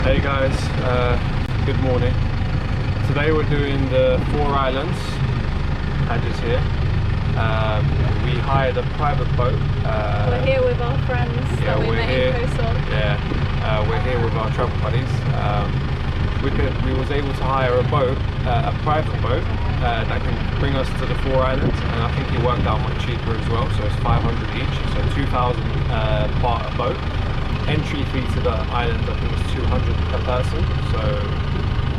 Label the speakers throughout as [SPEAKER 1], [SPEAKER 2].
[SPEAKER 1] Hey guys, good morning. Today we're doing the 4 islands. Hajj is here. We hired a private boat.
[SPEAKER 2] We're here with our friends that we met in Coastal.
[SPEAKER 1] Yeah, we're here with our travel buddies. We was able to hire a boat, a private boat that can bring us to the 4 islands, and I think it worked out much cheaper as well. So it's 500 each, so 2,000 baht a boat. Entry fee to the island I think is 200 per person, so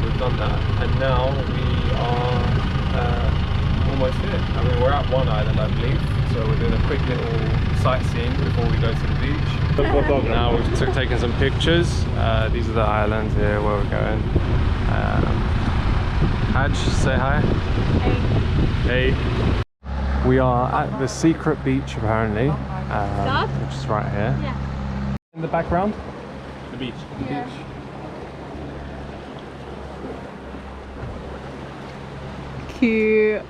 [SPEAKER 1] we've done that, and now we are almost here. I mean, we're at one island I believe, so we're doing a quick little sightseeing before we go to the beach. Now we've taken some pictures. These are the islands here where we're going. Hajj, say hi. Hey. Hey. We are at the secret beach apparently, which is right here.
[SPEAKER 2] Yeah.
[SPEAKER 1] In the background?
[SPEAKER 3] The beach.
[SPEAKER 2] Yeah. Cute.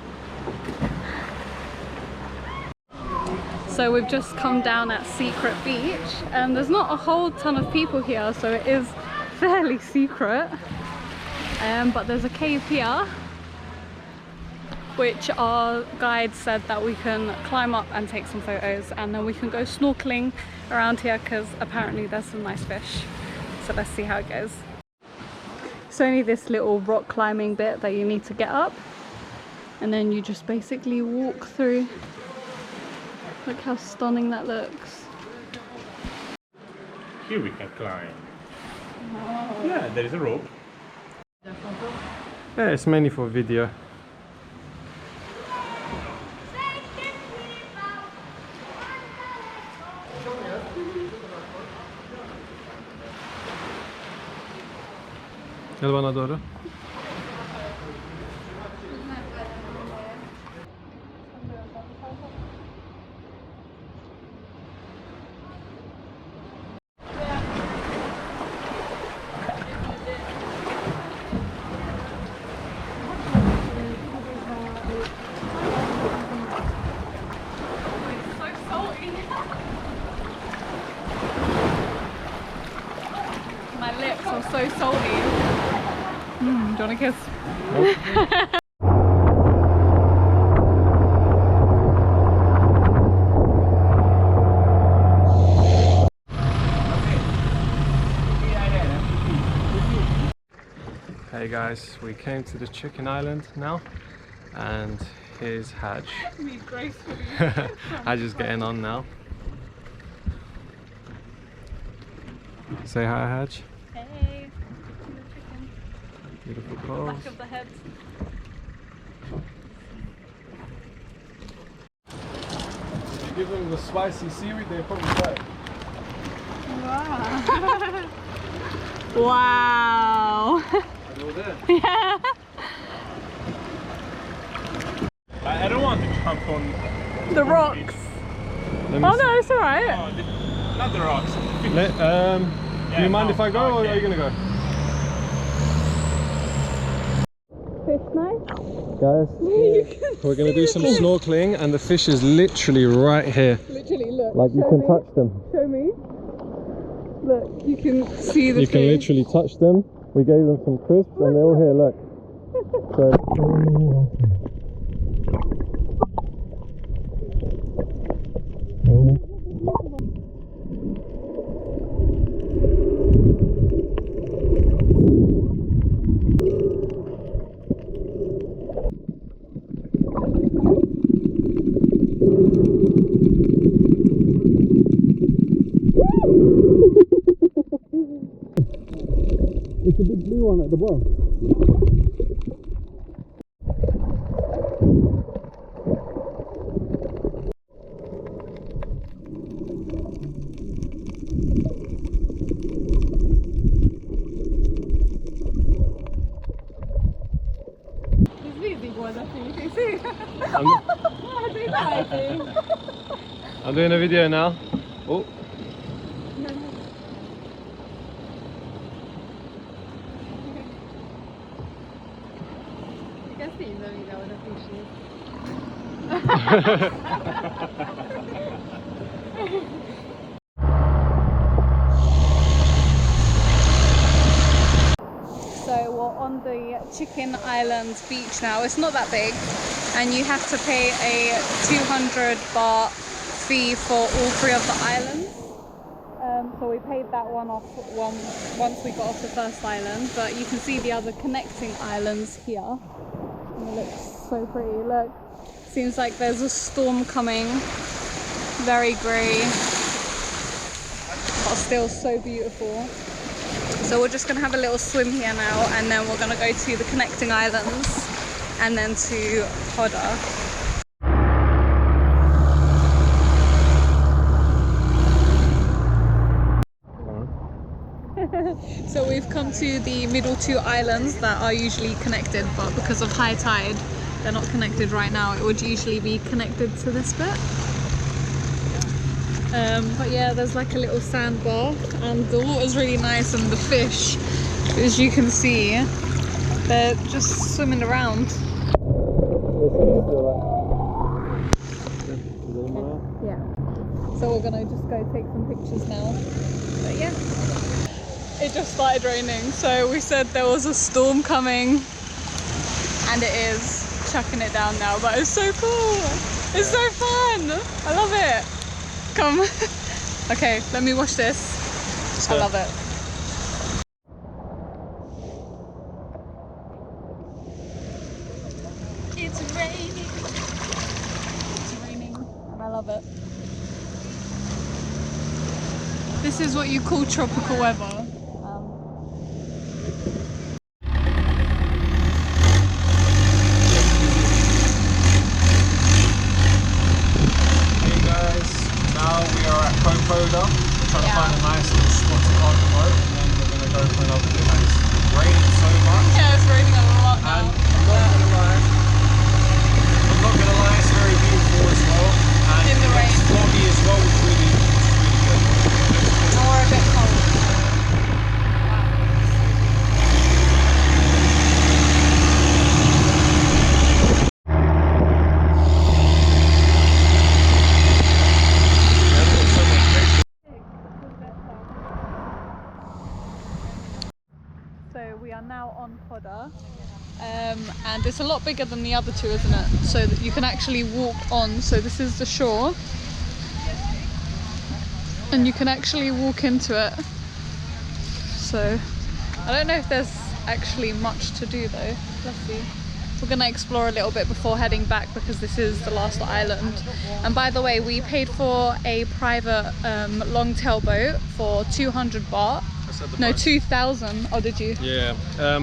[SPEAKER 2] So we've just come down at Secret Beach, and there's not a whole ton of people here, so it is fairly secret. But there's a cave here, which our guide said that we can climb up and take some photos, and then we can go snorkeling around here because apparently there's some nice fish. So let's see how it goes. It's only this little rock climbing bit that you need to get up, and then you just basically walk through. Look how stunning that looks.
[SPEAKER 3] Here we can climb.
[SPEAKER 2] Oh.
[SPEAKER 3] Yeah, there is a rope.
[SPEAKER 1] Yeah, it's mainly for video. Gel bana doğru.
[SPEAKER 2] My lips are so salty. Do you want a kiss?
[SPEAKER 1] Nope. Hey guys, we came to the chicken island now, and here's Hajj.
[SPEAKER 2] Me gracefully.
[SPEAKER 1] Hajj is getting on now. Say hi, Hajj.
[SPEAKER 2] Hey, the chicken.
[SPEAKER 1] Beautiful pose.
[SPEAKER 2] Back of the head.
[SPEAKER 1] If you give them the spicy seaweed, they probably try it.
[SPEAKER 2] Wow. Wow. Yeah.
[SPEAKER 3] I don't want to jump on
[SPEAKER 2] The rocks. Oh no, it's alright.
[SPEAKER 3] Not the rocks.
[SPEAKER 1] Do you mind if I go, or are you gonna go?
[SPEAKER 2] Fish nice?
[SPEAKER 1] Guys, we're gonna do some snorkeling, and the fish is literally right here.
[SPEAKER 2] Literally, look.
[SPEAKER 1] Like you can touch them.
[SPEAKER 2] Show me. Look, you can see the
[SPEAKER 1] You can
[SPEAKER 2] fish.
[SPEAKER 1] literally touch them. We gave them some crisps, and they're all here. Look. So. It's a big blue one at the bottom.
[SPEAKER 2] There's these big ones actually, you can see.
[SPEAKER 1] I'm doing a video now. Oh.
[SPEAKER 2] You can see the video with the fishes. So we're on the Chicken Island beach now. It's not that big, and you have to pay a 200 baht fee for all 3 of the islands. So we paid that one off once we got off the first island, but you can see the other connecting islands here. And it looks so pretty. Look, seems like there's a storm coming. Very grey, but still so beautiful. So we're just gonna have a little swim here now, and then we're gonna go to the connecting islands and then to Poda. So we've come to the middle 2 islands that are usually connected, but because of high tide, they're not connected right now. It would usually be connected to this bit. But yeah, there's like a little sandbar, and the water's really nice, and the fish, as you can see, they're just swimming around. Yeah. So we're gonna just go take some pictures now. But yeah. It just started raining, so we said there was a storm coming, and it is chucking it down now, but it's so cool. It's so fun. I love it. Come. Okay, let me watch this. I love it. It's raining. It's raining, and I love it. This is what you call tropical weather.
[SPEAKER 1] Poda. We're trying to find a nice little spot to park the boat, and then we're going to go for another dip. And it's raining so much.
[SPEAKER 2] Yeah, it's raining a lot now.
[SPEAKER 1] And I'm not going to lie, it's very beautiful as well. And
[SPEAKER 2] in the rain.
[SPEAKER 1] It's foggy as well, which really good.
[SPEAKER 2] And we're a bit cold. We are now on Poda, and it's a lot bigger than the other 2, isn't it? So that you can actually walk on. So this is the shore, and you can actually walk into it. So I don't know if there's actually much to do though. Let's see. We're gonna explore a little bit before heading back, because this is the last island. And by the way, we paid for a private longtail boat for 200 baht. No, 2,000. Oh, did you?
[SPEAKER 1] Yeah,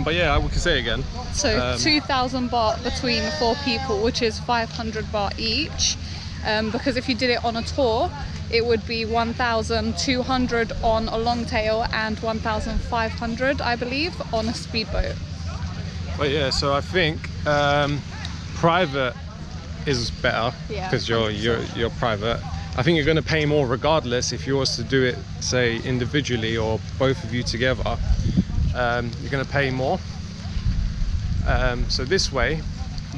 [SPEAKER 1] but yeah, we can say it again.
[SPEAKER 2] So 2,000 baht between 4 people, which is 500 baht each. Because if you did it on a tour, it would be 1,200 on a longtail and 1,500, I believe, on a speedboat.
[SPEAKER 1] But yeah, so I think private is better, because you're private. I think you're going to pay more regardless if you was to do it, say, individually or both of you together. You're going to pay more. So this way,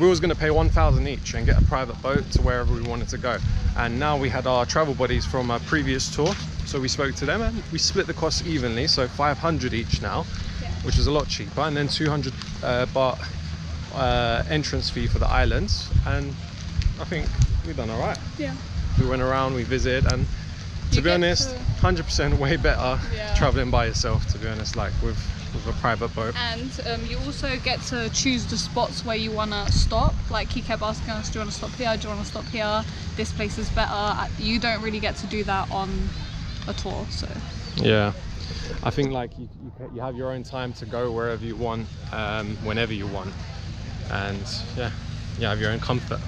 [SPEAKER 1] we was going to pay 1,000 each and get a private boat to wherever we wanted to go. And now we had our travel buddies from our previous tour, so we spoke to them and we split the costs evenly. So 500 each now, which is a lot cheaper, and then 200 baht entrance fee for the islands. And I think we've done all right.
[SPEAKER 2] Yeah.
[SPEAKER 1] We went around, we visited, and to be honest, 100% way better traveling by yourself, to be honest, like with a private boat.
[SPEAKER 2] And you also get to choose the spots where you want to stop. Like he kept asking us, do you want to stop here, do you want to stop here, this place is better. You don't really get to do that on a tour. So
[SPEAKER 1] yeah, I think like you have your own time to go wherever you want, whenever you want, and yeah, you have your own comfort.